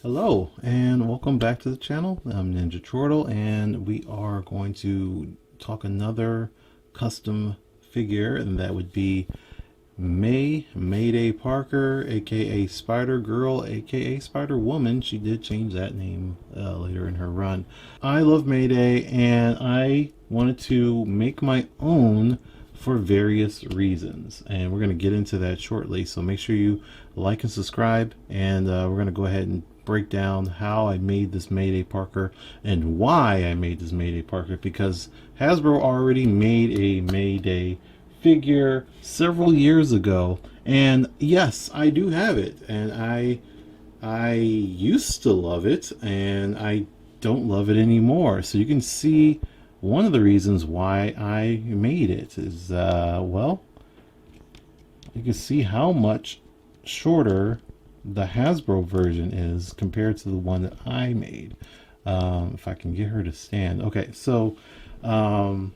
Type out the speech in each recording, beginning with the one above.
Hello and welcome back to the channel. I'm Ninja Turtle and we are going to talk another custom figure, and that would be Mayday Parker, aka Spider Girl, aka Spider Woman. She did change that name later in her run. I love Mayday and I wanted to make my own for various reasons, and we're going to get into that shortly, so make sure you like and subscribe, and we're going to go ahead and break down how I made this Mayday Parker and why I made this Mayday Parker, because Hasbro already made a Mayday figure several years ago, and yes, I do have it, and I used to love it and I don't love it anymore. So you can see one of the reasons why I made it is well, you can see how much shorter the Hasbro version is compared to the one that I made. If I can get her to stand. Okay, so long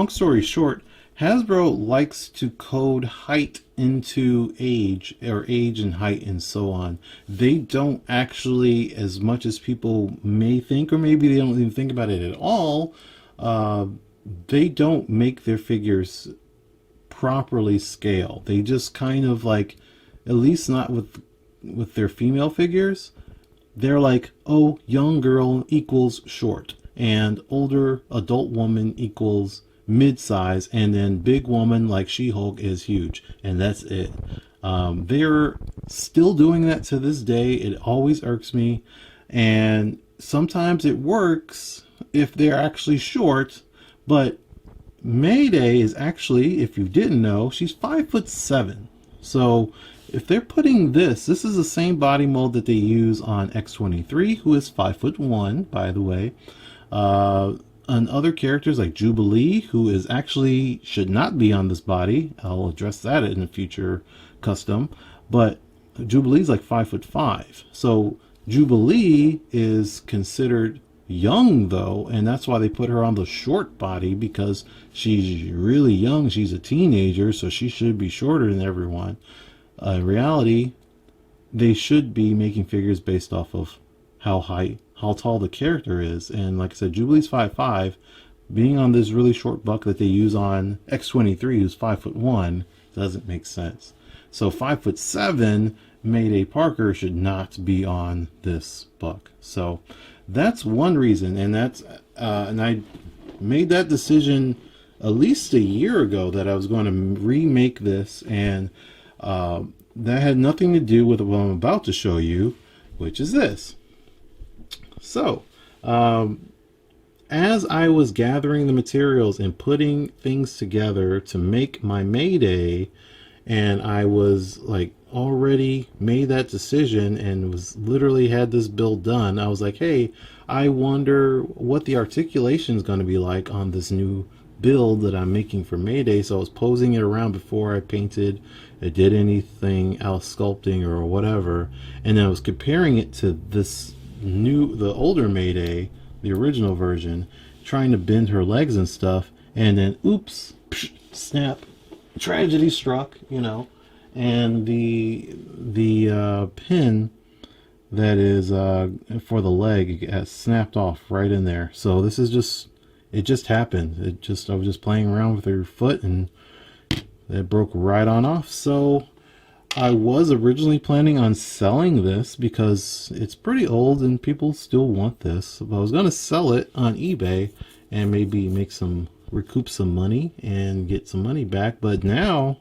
story short, Hasbro likes to code height into age, or age and height and so on. They don't actually, as much as people may think, or maybe they don't even think about it at all, they don't make their figures properly scale. They just kind of like, at least not with their female figures, they're like, oh, young girl equals short, and older adult woman equals mid-size, and then big woman like She-Hulk is huge, and that's it. They're still doing that to this day. It always irks me, and sometimes it works if they're actually short, but Mayday is actually, if you didn't know, she's 5'7". So if they're putting this is the same body mold that they use on X-23, who is 5'1", by the way. On other characters like Jubilee, who is actually should not be on this body. I'll address that in a future custom. But Jubilee's like 5'5". So Jubilee is considered young though, and that's why they put her on the short body, because she's really young. She's a teenager, so she should be shorter than everyone. In reality, they should be making figures based off of how tall the character is. And like I said, Jubilee's 5'5", being on this really short buck that they use on X-23, who's 5'1", doesn't make sense. So 5'7", Mayday Parker should not be on this buck. So that's one reason, and that's and I made that decision at least a year ago that I was going to remake this, and that had nothing to do with what I'm about to show you, which is this. So, as I was gathering the materials and putting things together to make my Mayday, and I was like already made that decision and was literally had this build done, I was like, hey, I wonder what the articulation is going to be like on this new build that I'm making for Mayday. So I was posing it around before I painted, I did anything else, sculpting or whatever, and then I was comparing it to the older Mayday, the original version, trying to bend her legs and stuff, and then oops, snap, tragedy struck, and the pin that is for the leg has snapped off right in there. So this is it just happened. I was just playing around with her foot and it broke right on off. So I was originally planning on selling this because it's pretty old and people still want this. But I was going to sell it on eBay and maybe recoup some money and get some money back. But now,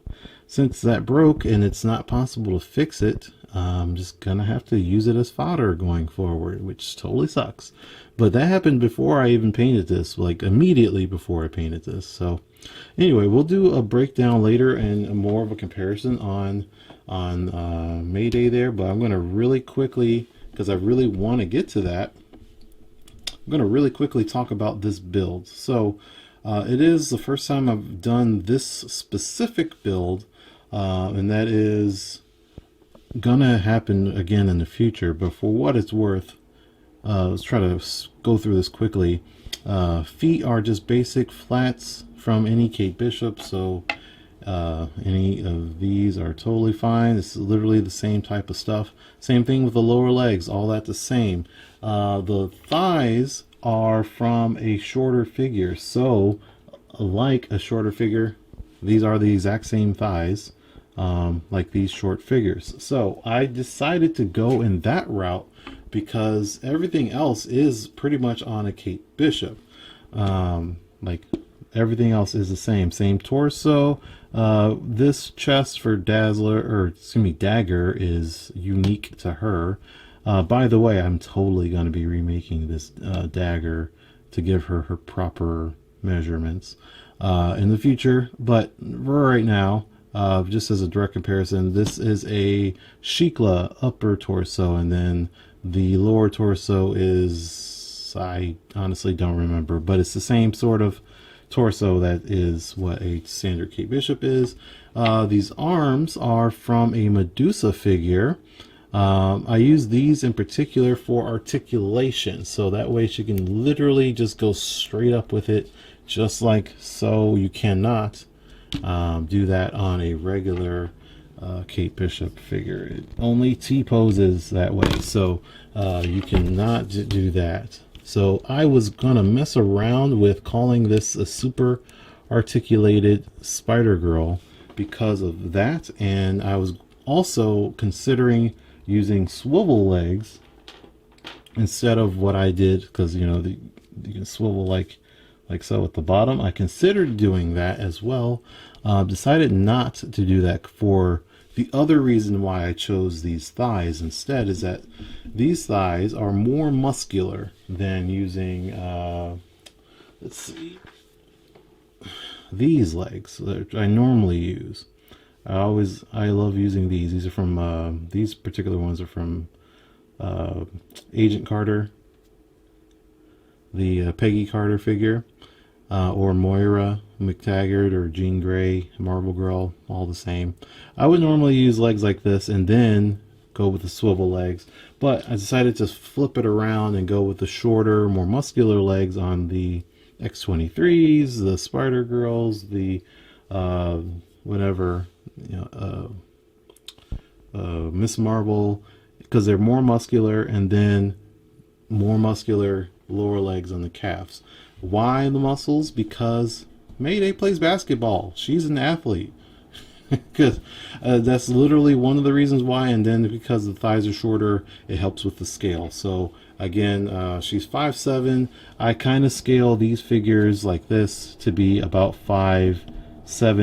since that broke and it's not possible to fix it, I'm just gonna have to use it as fodder going forward, which totally sucks. But that happened before I even painted this, like immediately before I painted this. So anyway, we'll do a breakdown later and more of a comparison on Mayday there, but I'm going to really quickly, because I really want to get to that, I'm going to really quickly talk about this build. So it is the first time I've done this specific build, and that is gonna happen again in the future. But for what it's worth, let's try to go through this quickly. Feet are just basic flats from any Kate Bishop, so Any of these are totally fine. It's literally the same type of stuff. Same thing with the lower legs, all that the same. The thighs are from a shorter figure, so like a shorter figure, these are the exact same thighs, like these short figures. So I decided to go in that route because everything else is pretty much on a Kate Bishop. Like everything else is the same torso. This chest for Dagger is unique to her. By the way, I'm totally going to be remaking this Dagger to give her her proper measurements in the future, but right now, just as a direct comparison, this is a Shikla upper torso, and then the lower torso is, I honestly don't remember, but it's the same sort of torso that is what a standard Kate Bishop is. These arms are from a Medusa figure. I use these in particular for articulation, so that way she can literally just go straight up with it, just like so. You cannot do that on a regular Kate Bishop figure. It only T-poses that way, so you cannot do that. So I was gonna mess around with calling this a super articulated Spider-Girl because of that, and I was also considering using swivel legs instead of what I did, because you know you can swivel like so at the bottom. I considered doing that as well. Decided not to do that for the other reason why I chose these thighs instead is that these thighs are more muscular than using let's see, these legs that I normally use. I love using these. These are from these particular ones are from Agent Carter, the Peggy Carter figure, or Moira McTaggart or Jean Grey, Marble Girl, all the same. I would normally use legs like this and then go with the swivel legs, but I decided to flip it around and go with the shorter, more muscular legs on the X-23s, the Spider Girls, the whatever, you know, Miss Marvel, because they're more muscular, and then more muscular lower legs on the calves. Why the muscles? Because Mayday plays basketball. She's an athlete. Because that's literally one of the reasons why. And then because the thighs are shorter, it helps with the scale. So again, she's 5'7". I kind of scale these figures like this to be about 5'7"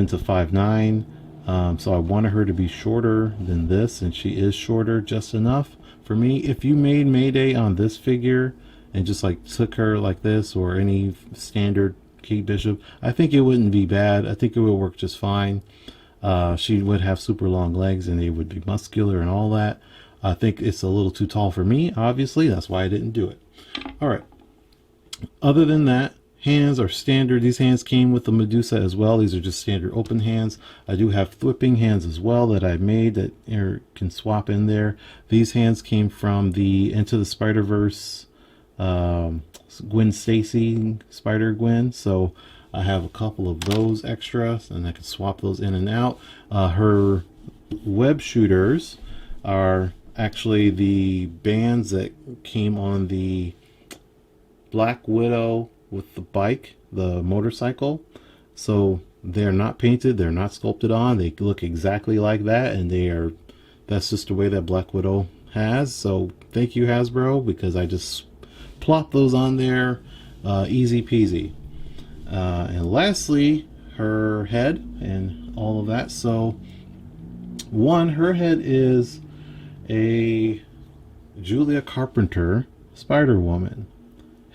to 5'9". So I wanted her to be shorter than this, and she is shorter just enough for me. If you made Mayday on this figure and just like took her like this, or any standard Kate Bishop, I think it wouldn't be bad. I think it would work just fine. She would have super long legs and they would be muscular and all that. I think it's a little too tall for me, obviously. That's why I didn't do it. All right. Other than that, hands are standard. These hands came with the Medusa as well. These are just standard open hands. I do have flipping hands as well that I made that can swap in there. These hands came from the Into the Spider-Verse Gwen Stacy Spider-Gwen. So I have a couple of those extras, and I can swap those in and out. Her web shooters are actually the bands that came on the Black Widow with the bike, the motorcycle. So they're not painted, they're not sculpted on, they look exactly like that, and that's just the way that Black Widow has. So thank you, Hasbro, because I just plop those on there, easy peasy. And lastly, her head and all of that. So her head is a Julia Carpenter Spider-Woman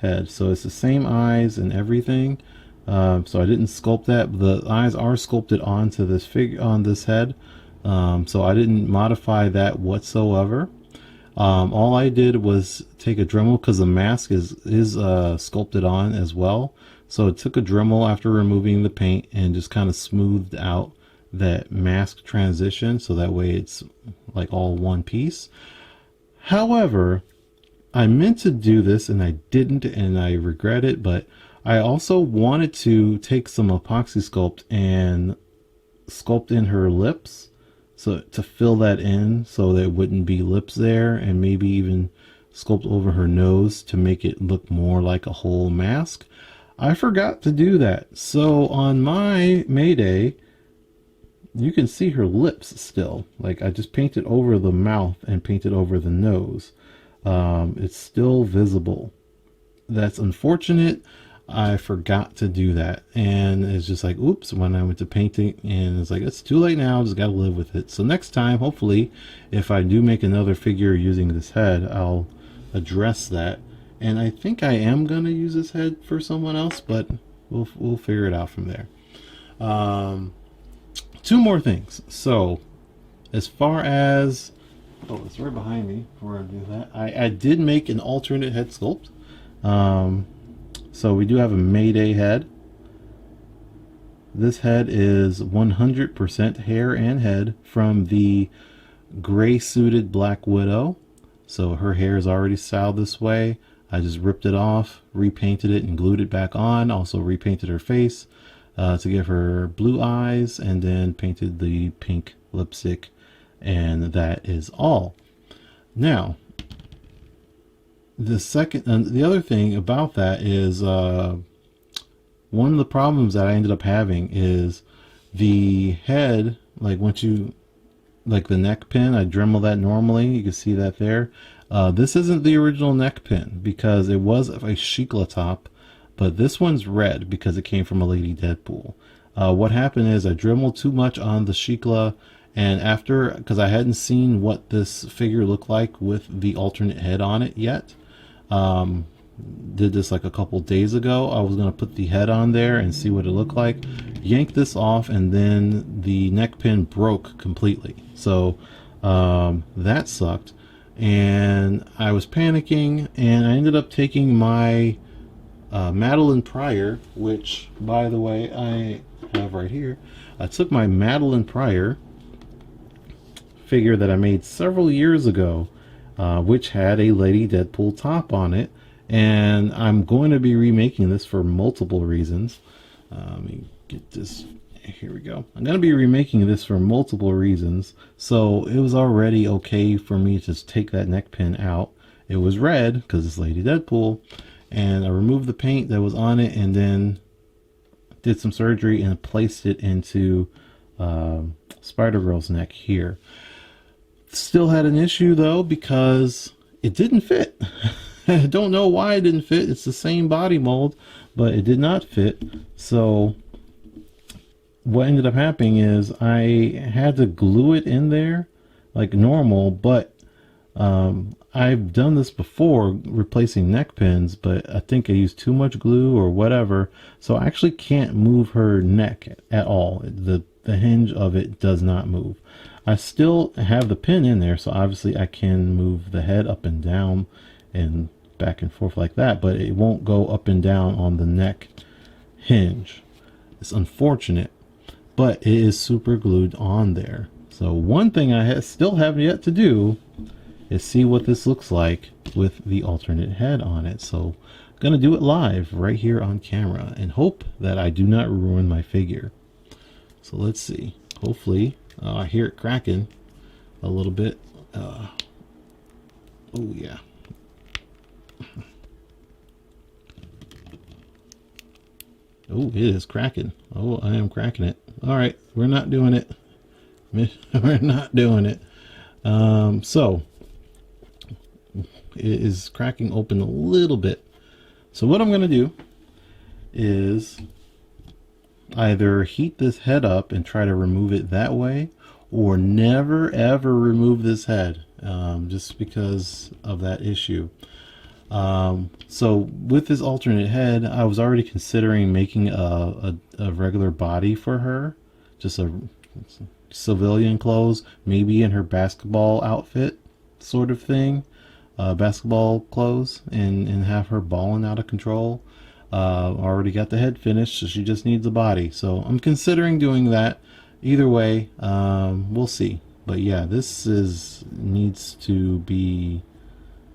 head, so it's the same eyes and everything. So I didn't sculpt that. The eyes are sculpted onto this figure, on this head, so I didn't modify that whatsoever. All I did was take a Dremel, because the mask is sculpted on as well. So it took a Dremel after removing the paint and just kind of smoothed out that mask transition, so that way it's like all one piece. However, I meant to do this and I didn't, and I regret it, but I also wanted to take some epoxy sculpt and sculpt in her lips, so to fill that in so there wouldn't be lips there, and maybe even sculpt over her nose to make it look more like a whole mask. I forgot to do that. So on my Mayday, you can see her lips still. Like, I just painted over the mouth and painted over the nose. It's still visible. That's unfortunate. I forgot to do that, and it's just like, oops, when I went to painting, and it's like, it's too late now, just gotta live with it. So next time, hopefully, if I do make another figure using this head, I'll address that. And I think I am gonna use this head for someone else, but we'll figure it out from there. Two more things. So as far as, oh, it's right behind me before I do that, I did make an alternate head sculpt. So we do have a Mayday head. This head is 100% hair and head from the gray suited Black Widow. So her hair is already styled this way. I just ripped it off, repainted it, and glued it back on. Also repainted her face to give her blue eyes, and then painted the pink lipstick, and that is all. Now, the other thing about that is one of the problems that I ended up having is the head, like once you, like the neck pin, I Dremel that normally, you can see that there. This isn't the original neck pin because it was a Shikla top, but this one's red because it came from a Lady Deadpool. What happened is I Dremeled too much on the Shikla, and after, because I hadn't seen what this figure looked like with the alternate head on it yet, did this like a couple days ago. I was going to put the head on there and see what it looked like, yanked this off, and then the neck pin broke completely. So that sucked, and I was panicking, and I ended up taking my Madeline Pryor, which, by the way, I have right here. I took my Madeline Pryor figure that I made several years ago, which had a Lady Deadpool top on it, and I'm going to be remaking this for multiple reasons. Let me get this. Here we go. I'm going to be remaking this for multiple reasons. So it was already okay for me to just take that neck pin out. It was red because it's Lady Deadpool, and I removed the paint that was on it, and then did some surgery and placed it into Spider-Girl's neck here. Still had an issue though because it didn't fit. I don't know why it didn't fit. It's the same body mold, but it did not fit. So what ended up happening is I had to glue it in there like normal, but I've done this before replacing neck pins, but I think I used too much glue or whatever, so I actually can't move her neck at all. The hinge of it does not move. I still have the pin in there, so obviously I can move the head up and down and back and forth like that, but it won't go up and down on the neck hinge. It's unfortunate, but it is super glued on there. So one thing I still have yet to do is see what this looks like with the alternate head on it. So I'm gonna do it live right here on camera and hope that I do not ruin my figure. So let's see. Hopefully, I hear it cracking a little bit. Oh yeah. Oh, it is cracking. Oh, I am cracking it. All right, we're not doing it. We're not doing it. So it is cracking open a little bit. So what I'm going to do is either heat this head up and try to remove it that way, or never ever remove this head, just because of that issue. So with this alternate head, I was already considering making a regular body for her, just a civilian clothes, maybe in her basketball outfit sort of thing, basketball clothes, and have her balling out of control. Already got the head finished, so she just needs a body. So I'm considering doing that. Either way, we'll see. But yeah, this needs to be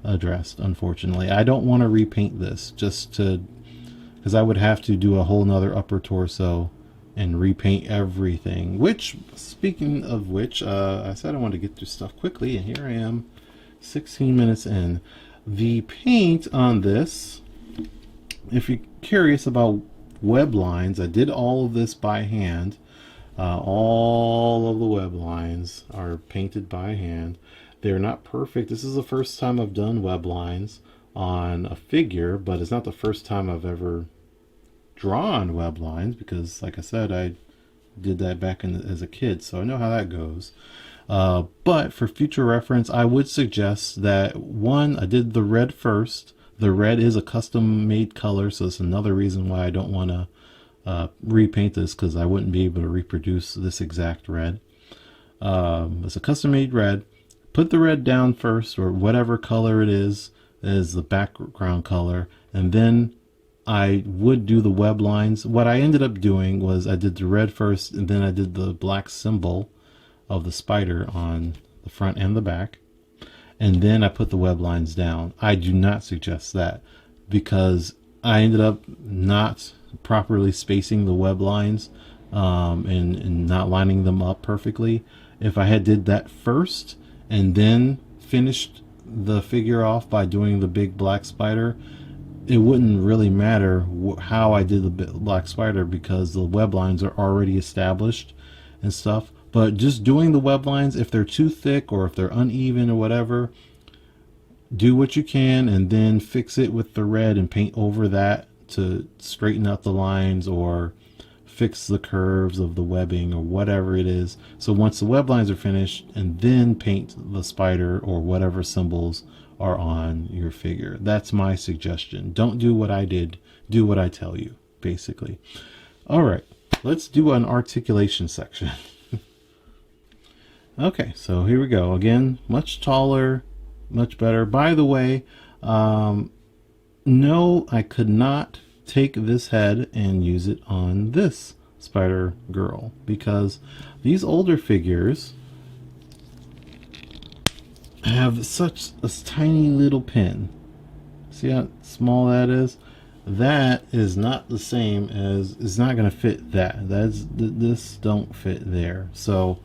addressed, unfortunately. I don't want to repaint this just because I would have to do a whole nother upper torso and repaint everything. Which, speaking of which, I said I wanted to get through stuff quickly, and here I am, 16 minutes in. The paint on this, if you're curious about web lines, I did all of this by hand. All of the web lines are painted by hand. They're not perfect. This is the first time I've done web lines on a figure, but it's not the first time I've ever drawn web lines, because like I said, I did that back as a kid, so I know how that goes. But for future reference, I would suggest that, one, I did the red first. The red is a custom made color, so it's another reason why I don't want to repaint this, because I wouldn't be able to reproduce this exact red. It's a custom made red. Put the red down first, or whatever color it is as the background color, and then I would do the web lines. What I ended up doing was I did the red first, and then I did the black symbol of the spider on the front and the back, and then I put the web lines down. I do not suggest that, because I ended up not properly spacing the web lines and not lining them up perfectly. If I had did that first and then finished the figure off by doing the big black spider, it wouldn't really matter how I did the black spider, because the web lines are already established and stuff. But just doing the web lines, if they're too thick or if they're uneven or whatever, do what you can and then fix it with the red and paint over that to straighten out the lines or fix the curves of the webbing or whatever it is. So once the web lines are finished, and then paint the spider or whatever symbols are on your figure. That's my suggestion. Don't do what I did, do what I tell you, basically. All right, let's do an articulation section. Okay, so here we go. Again, much taller, much better. By the way, no, I could not take this head and use it on this Spider Girl, because these older figures have such a tiny little pin. See how small that is? That is not the same as, it's not going to fit that. This don't fit there. So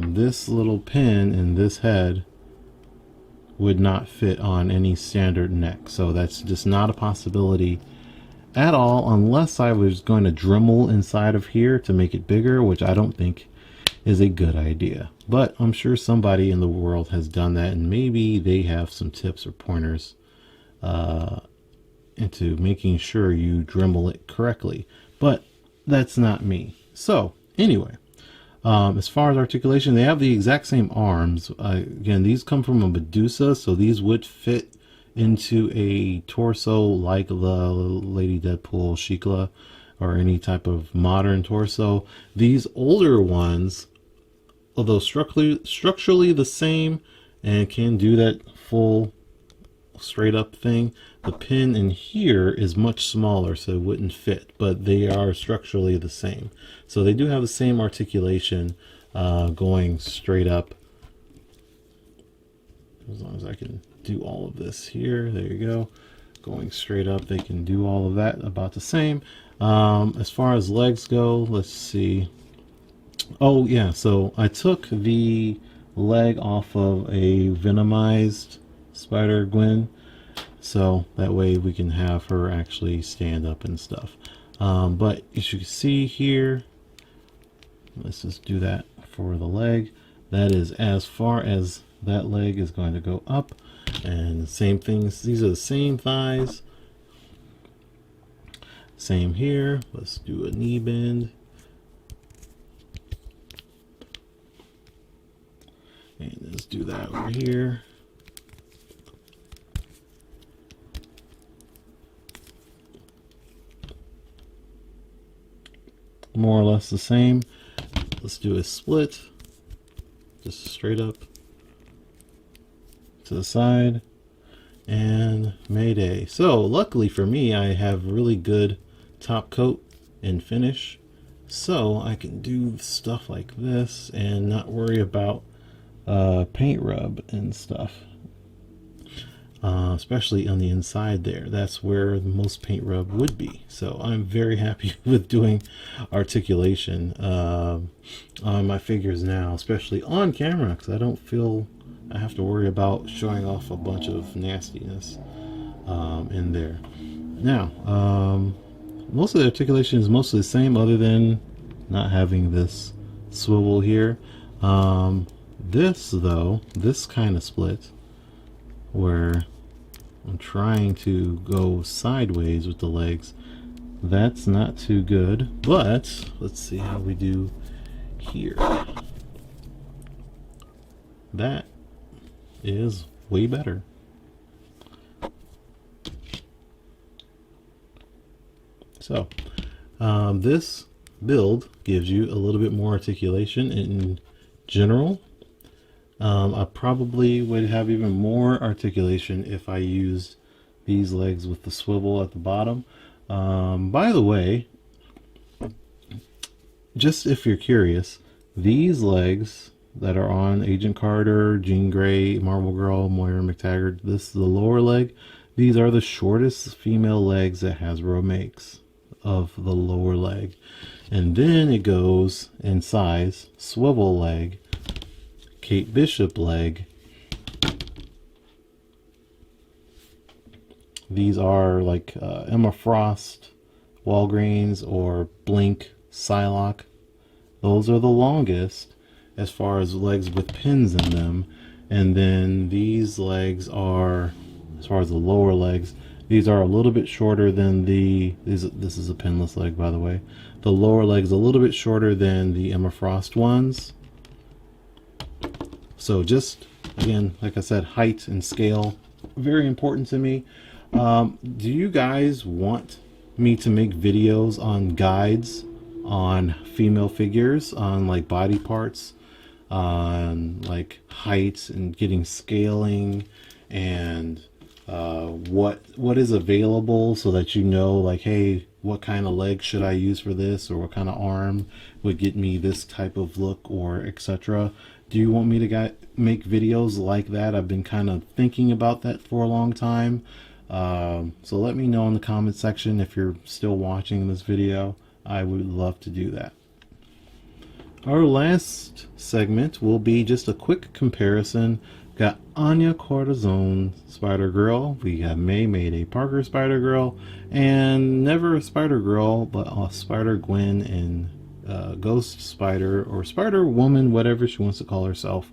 this little pin in this head would not fit on any standard neck. So that's just not a possibility at all, unless I was going to Dremel inside of here to make it bigger, which I don't think is a good idea. But I'm sure somebody in the world has done that, and maybe they have some tips or pointers into making sure you Dremel it correctly. But that's not me. So anyway, as far as articulation, they have the exact same arms. Again, these come from a Medusa, so these would fit into a torso like the Lady Deadpool, Shikla, or any type of modern torso. These older ones, although structurally the same and can do that full straight up thing, the pin in here is much smaller, so it wouldn't fit, but they are structurally the same. So they do have the same articulation going straight up. As long as I can do all of this here, there you go. Going straight up, they can do all of that about the same. As far as legs go, let's see. Oh yeah, so I took the leg off of a Venomized Spider Gwen, so that way we can have her actually stand up and stuff. But as you can see here, let's just do that for the leg. That is as far as that leg is going to go up, and the same things, these are the same thighs, same here. Let's do a knee bend, and let's do that over here. More or less the same. Let's do a split, just straight up to the side, and Mayday. So luckily for me, I have really good top coat and finish, so I can do stuff like this and not worry about paint rub and stuff. especially on the inside there. That's where the most paint rub would be. So I'm very happy with doing articulation on my figures now, especially on camera, because I don't feel I have to worry about showing off a bunch of nastiness in there. Now, most of the articulation is mostly the same, other than not having this swivel here. This though, this kind of split, where I'm trying to go sideways with the legs, that's not too good. But let's see how we do here. That is way better. So this build gives you a little bit more articulation in general. I probably would have even more articulation if I used these legs with the swivel at the bottom. By the way, just if you're curious, these legs that are on Agent Carter, Jean Grey, Marvel Girl, Moira McTaggart, this is the lower leg. These are the shortest female legs that Hasbro makes of the lower leg. And then it goes in size: swivel leg, Kate Bishop leg. These are like Emma Frost, Walgreens, or Blink, Psylocke. Those are the longest as far as legs with pins in them. And then these legs are, as far as the lower legs, these are a little bit shorter than this is a pinless leg, by the way. The lower leg's a little bit shorter than the Emma Frost ones. So just, again, like I said, height and scale, very important to me. Do you guys want me to make videos on guides on female figures, on like body parts, on like heights and getting scaling, and what is available, so that you know, like, hey, what kind of leg should I use for this, or what kind of arm would get me this type of look, or etc.? Do you want me to make videos like that? I've been kind of thinking about that for a long time. So let me know in the comment section if you're still watching this video. I would love to do that. Our last segment will be just a quick comparison. We've got Anya Corazon Spider-Girl, we got Mayday Parker Spider-Girl, and never a Spider-Girl, but a Spider-Gwen and Ghost Spider, or Spider-Woman, whatever she wants to call herself.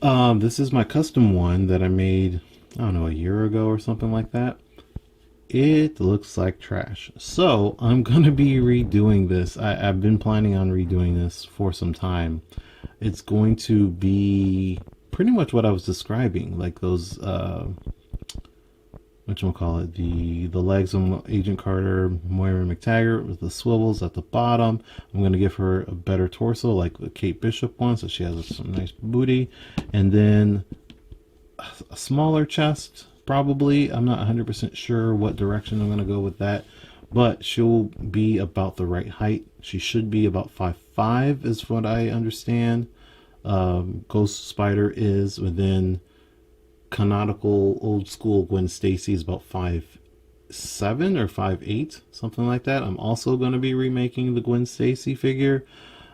This is my custom one that I made, I don't know, a year ago or something like that. It looks like trash, so I'm gonna be redoing this. I've been planning on redoing this for some time. It's going to be pretty much what I was describing, like those whatchamacallit, the legs of Agent Carter, Moira McTaggart, with the swivels at the bottom. I'm going to give her a better torso like the Kate Bishop one, so she has some nice booty, and then a smaller chest, probably. I'm not 100% sure what direction I'm going to go with that, but she'll be about the right height. She should be about 5'5" is what I understand. Ghost Spider is within canonical old school. Gwen Stacy is about 5'7" or 5'8", something like that. I'm also going to be remaking the Gwen Stacy figure.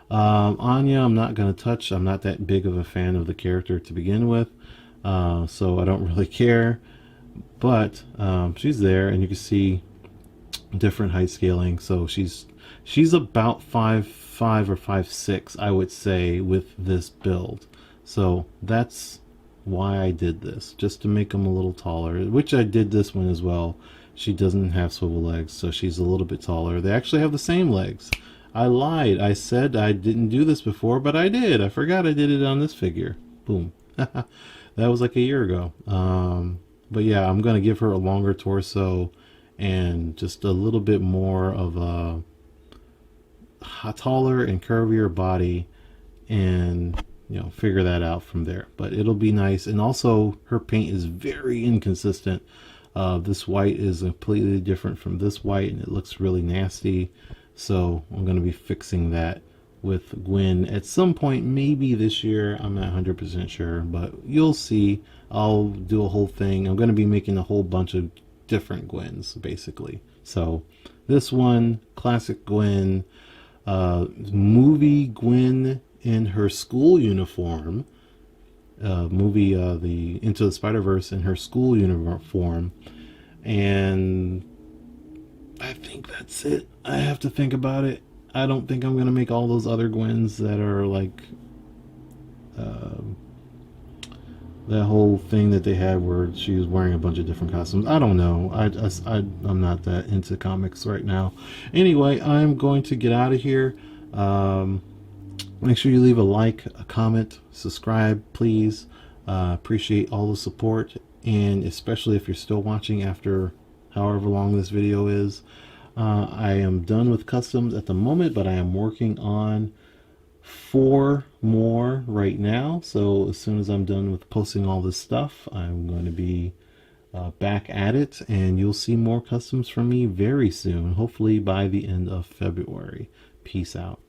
Anya, I'm not going to touch. I'm not that big of a fan of the character to begin with, so I don't really care. But she's there, and you can see different height scaling. So she's about 5'5" or 5'6", I would say, with this build. So that's why I did this, just to make them a little taller, which I did this one as well. She doesn't have swivel legs, so she's a little bit taller. They actually have the same legs. I lied. I said I didn't do this before, but I did. I forgot I did it on this figure. Boom. That was like a year ago. But yeah, I'm going to give her a longer torso and just a little bit more of a taller and curvier body, and figure that out from there. But it'll be nice. And also, her paint is very inconsistent. This white is completely different from this white, and it looks really nasty. So I'm going to be fixing that with Gwen at some point, maybe this year. I'm not 100% sure, but you'll see. I'll do a whole thing. I'm going to be making a whole bunch of different Gwens, basically. So this one, classic Gwen, movie Gwen in her school uniform, movie the Into the Spider-Verse in her school uniform, and I think that's it. I have to think about it. I don't think I'm gonna make all those other Gwens that are like that whole thing that they had where she was wearing a bunch of different costumes. I don't know. I'm not that into comics right now. Anyway, I'm going to get out of here. Make sure you leave a like, a comment, subscribe, please. Appreciate all the support, and especially if you're still watching after however long this video is. I am done with customs at the moment, but I am working on 4 more right now. So as soon as I'm done with posting all this stuff, I'm going to be back at it, and you'll see more customs from me very soon, hopefully by the end of February. Peace out.